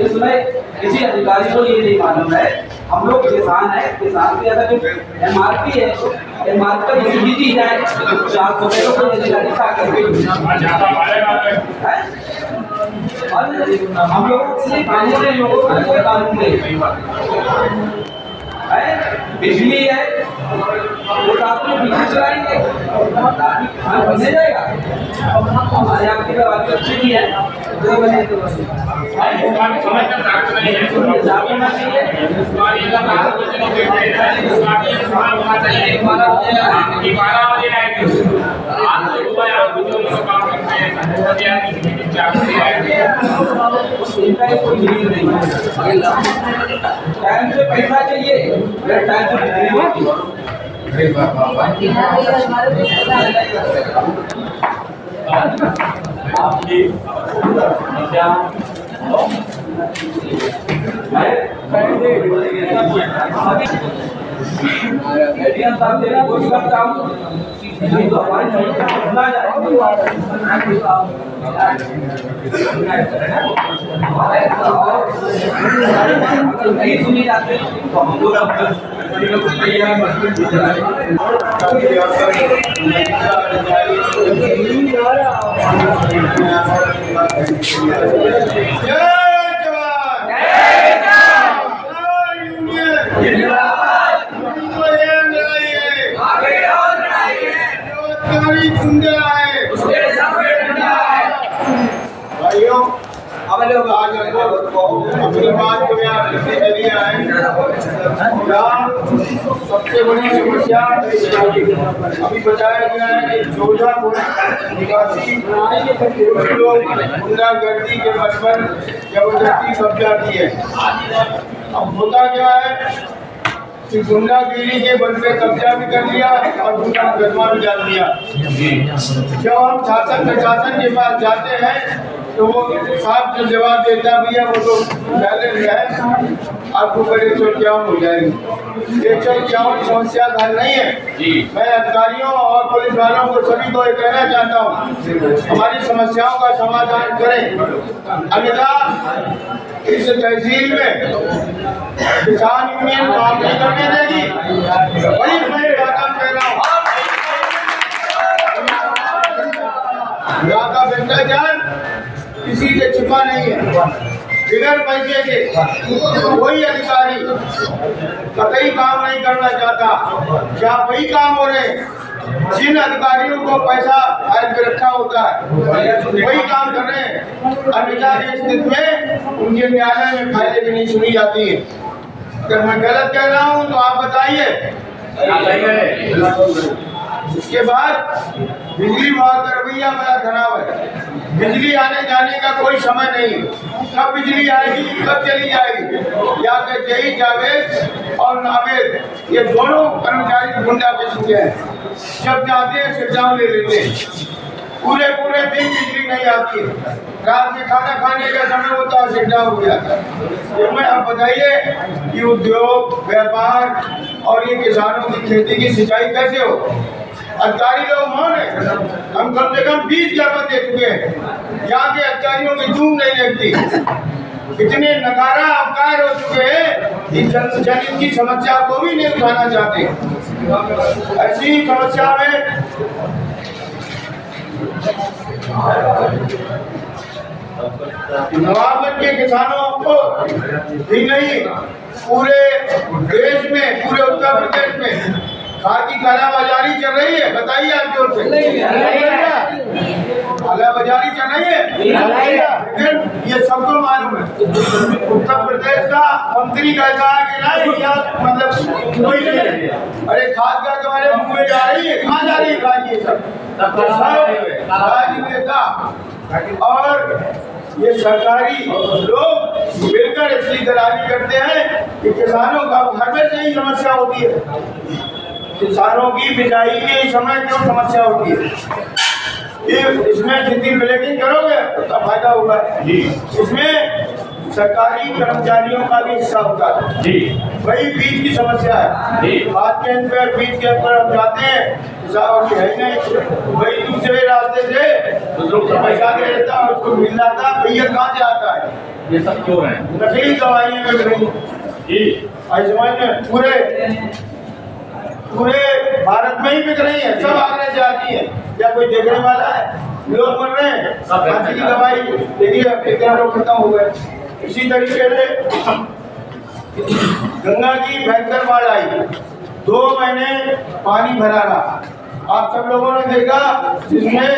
इसमें किसी अधिकारी को ये नहीं मालूम है। हम लोग किसान है, किसान की अगर MRP है, MRP पर यूजी दी जाए तो 4 रुपए को कोई अधिकारी क्या करेंगे? और हम लोगों के लिए कानून है, लोगों का कोई कानून नहीं है। बिजली है वो रात में बिजली चलाएंगे, किसान बनने जाएगा। हमारे आपकी बात अच्छी नहीं है, 2 बजे तो जागना चाहिए। टाइम से पैसा चाहिए, टाइम से नहीं सुनी जाते तो हम लोग भाइयों, अब लोग आज अपनी बात को यहाँ लिखने के लिए आए। सबसे बड़ी समस्या अभी बताया गया है कि जोधापुर निवासी लोग गुंडागर्दी के बल पर जबरदस्ती कब्जा की है। अब होता क्या है कि गुंडागिरी के बल पे कब्जा भी कर लिया और गुंडा मुकदमा भी डाल दिया। जब हम शासन प्रशासन के पास जाते हैं तो वो साफ जो जवाब देता भी है वो तो बैलेंस है, आपको कल 151 हो जाएगी। 151 समस्या हल नहीं है। मैं अधिकारियों और पुलिस वालों को सभी को ये कहना चाहता हूँ, हमारी समस्याओं का समाधान करें, अन्यथा इस तहसील में किसान यूनियन काम नहीं करने देगी। बड़ी बात कह रहा हूँ, यहाँ का भ्रष्टाचार किसी से छिपा नहीं है। बिगर पैसे के कोई अधिकारी कतई काम नहीं करना चाहता। क्या वही काम हो रहे जिन अधिकारियों को पैसा फाइल पे रखा होता है वही काम कर रहे हैं। अन्यथा की स्थिति में उनके न्यायालय में फायदे भी नहीं सुनी जाती है। अगर मैं गलत कह रहा हूँ तो आप बताइए। इसके बाद बिजली विभाग का रवैया बड़ा खराब है। बिजली आने जाने का कोई समय नहीं, कब बिजली आएगी कब चली जाएगी। या कि जय जावेद और नावेद ये दोनों कर्मचारी गुंडा किस्म के हैं, जब जाते हैं शिवजाम ले लेते हैं। पूरे दिन बिजली नहीं आती है, रात में खाना खाने का समय होता है शिवजाम हो जाता है। तो मैं आप बताइए कि उद्योग व्यापार और ये किसानों की खेती की सिंचाई कैसे हो। अधिकारी लोग मौन है, हम कम से कम 20 ज्ञापन दे चुके हैं। यहाँ के अधिकारियों की चूम नहीं लगती, इतने नकारा अवकार हो चुके हैं कि जन की समस्या को भी नहीं उठाना चाहते। ऐसी समस्या में नवाबगंज के किसानों को भी नहीं, पूरे देश में, पूरे उत्तर प्रदेश में खाद की कालाबाजारी चल रही है। बताइए आप जोर से। कालाबाजारी चल रही है, लेकिन ये सबको मालूम है। उत्तर प्रदेश का मंत्री कहता है कि नहीं यहाँ मतलब कोई नहीं है। अरे खाद का तुम्हारे मुंह में जा रही है, कहाँ जा रही है खाद? ये सब नेता और ये सरकारी लोग मिलकर इसलिए दलाली करते हैं कि किसानों का घर में से ही समस्या होती है। किसानों की बिजाई के समय क्यों समस्या होती है? इसमें जितनी ब्लैकिंग करोगे उसका फायदा होगा। इसमें सरकारी कर्मचारियों का भी हिस्सा होता है जी वही बीच की समस्या है। जी। हाथ के अंदर बीच के अंदर हम जाते हैं साहब है नहीं वही दूसरे रास्ते से लोग पैसा दे देता है उसको मिल जाता भैया कहाँ से आता है ये सब क्यों है नकली दवाइयाँ मिल रही जी आयुष्मान पूरे भारत में ही बिक रही है सब आगरा से आती है क्या कोई देखने वाला है लोग मर रहे हैं खांसी की दवाई देखिए कितना लोग खत्म हो गए। इसी तरीके से गंगा की भयंकर बाढ़ आई 2 महीने पानी भरा रहा आप सब लोगों ने देखा जिसमें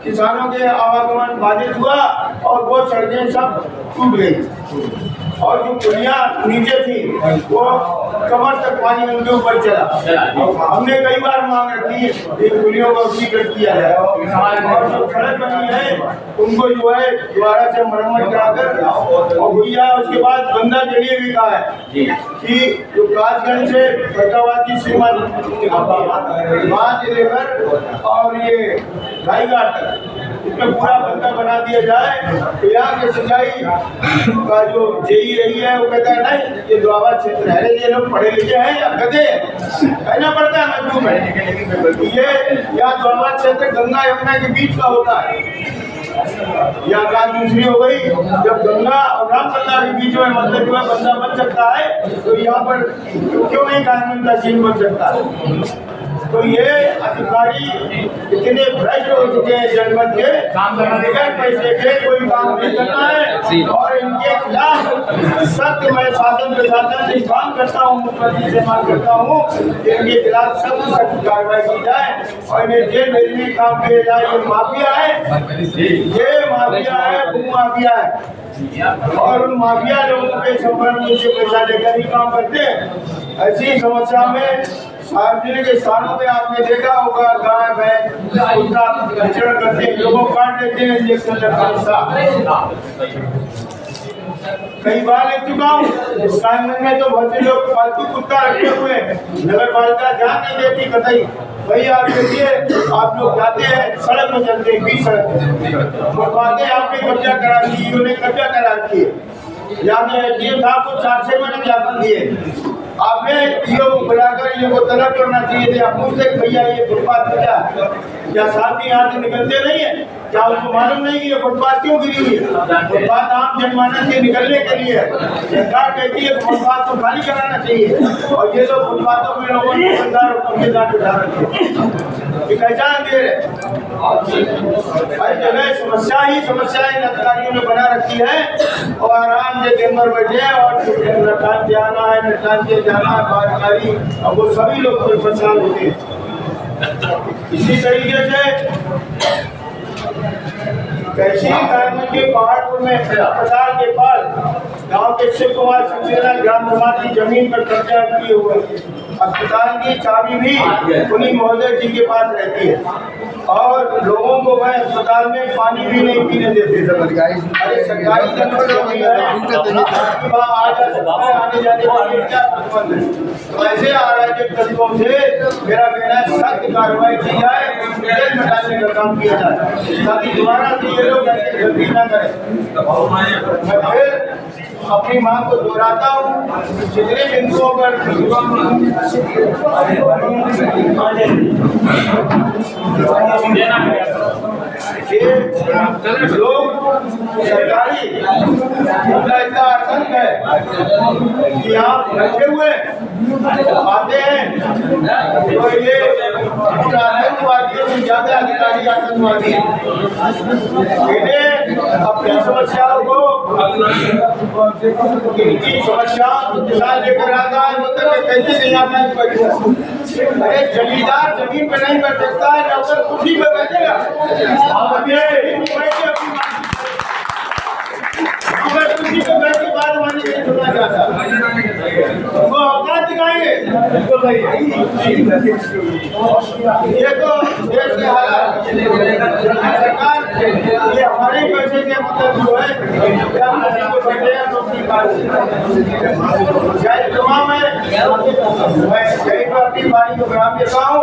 किसानों के आवागमन बाधित हुआ और वो सड़कें सब टूट गई और जो पुलियां नीचे थी वो कमर तक पानी उनके ऊपर चला। हमने कई बार मांग रखी है इन पुलियों को स्वीकृत किया जाए और जो सड़क बनी है उनको जो है दोबारा से मरम्मत कराकर और भैया उसके बाद बंदा जरिए भी कहा है कि जो कासगंज से फैजाबाद की सीमा वहाँ से लेकर और ये रायगढ़ तक इसमें पूरा बंदा बना दिया जाए तो यहाँ के सिंचाई का जो जेई रही है वो कहता है नहीं ये दुआबा क्षेत्र है ये लोग पढ़े लिखे हैं या गधे कहना पड़ता है मजबूर है ये यहाँ दुआबा क्षेत्र गंगा यमुना के बीच का होता है। यहाँ बात दूसरी हो गई जब गंगा और रामचंद्रा के बीच में मतलब जो है बंदा बन सकता है तो यहाँ पर क्यों नहीं कानून का चिन्ह बन सकता है। तो ये अधिकारी इतने भ्रष्ट हो चुके हैं जनपद के बगैर पैसे के कोई काम नहीं करना है और इनके खिलाफ सख्त मैं शासन प्रशासन से मांग करता हूँ मुख्यमंत्री से मांग करता हूँ इनके खिलाफ सख्त कार्रवाई की जाए और इन्हें जेल भेजने का काम किया जाए। ये माफिया है भू माफिया है और उन माफिया लोगों के संपर्क से पैसा लेकर ही काम करते हैं। ऐसी समस्या में सार्वजनिक स्थानों में आपने देखा होगा गाय भैंस उनका विचरण करते हैं लोगों काट लेते हैं इंजेक्शन कई बार ले चुका हूँ इस कानून में तो बहुत से लोग फालतू कुत्ता रखे हुए नगर पालिका ध्यान नहीं देती कतई भाई आप देखिए आप लोग जाते हैं सड़क में चलते हैं बीच सड़क बातें आपने कब्जा करा दी उन्होंने कब्जा करा दी यानी एसडीएम साहब को 4-6 महीने ज्ञापन दिए आपने ईओ को बुलाकर ईओ को तलब करना चाहिए थे। आप पूछते भैया ये फुटपाथ क्या साथी यहाँ से निकलते नहीं है क्या उनको मालूम नहीं कि ये फुटपाथ क्यों गिरी हुई है। फुटपाथ आम जनमानस के निकलने के लिए सरकार कहती है फुटपाथ को खाली कराना चाहिए और ये लोग फुटपाथों में लोगों ने दुकानदार और कब्जेदार उठा रखे कैसा अंधेर है। हर जगह समस्या ही समस्या इन अधिकारियों ने बना रखी है और आराम से दिन भर बैठे और नटान से आना है नटान से जाना है बारकारी अब वो सभी लोग परेशान होते हैं। इसी तरीके से कैसी कार्य के पहाड़पुर में अस्पताल के पास गांव के शिव कुमार सक्सेना ग्राम समाज की जमीन पर कब्जा किए हुए अस्पताल की चाबी भी उन्हीं महोदय जी के पास रहती है और लोगों को वह अस्पताल में पानी भी नहीं पीने देते। अरे सरकारी जमीन है वहाँ आ जा सकता है आने जाने के लिए क्या प्रतिबंध है। तो ऐसे अराजक तरीकों से मेरा कहना है सख्त कार्रवाई की जाए जेल हटाने का काम किया जाए ताकि दोबारा से ये लोग ऐसे गलती न करें। मैं फिर अपनी मांग को दोहराता हूँ जितने बिंदुओं पर लोग सरकारी उनका इतना आतंक है कि यहाँ बैठे हुए आते हैं तो ये आतंकवादियों से ज्यादा अधिकारी आतंकवादी इन्हें अपनी समस्याओं को इनकी समस्याओं के साथ लेकर आता है मतलब कैसे नहीं आता है। अरे जमींदार जमीन पे नहीं बैठ सकता है नौकर कुर्सी पे बैठेगा कुर्सी पे बैठ के बाद मानी नहीं सुना जाता वो औकात दिखाएंगे। ये तो देश के हालात सरकार ये हमारे पैसे के मतलब जो है मैं कई बार अपनी बारी को ग्राम देता हूँ।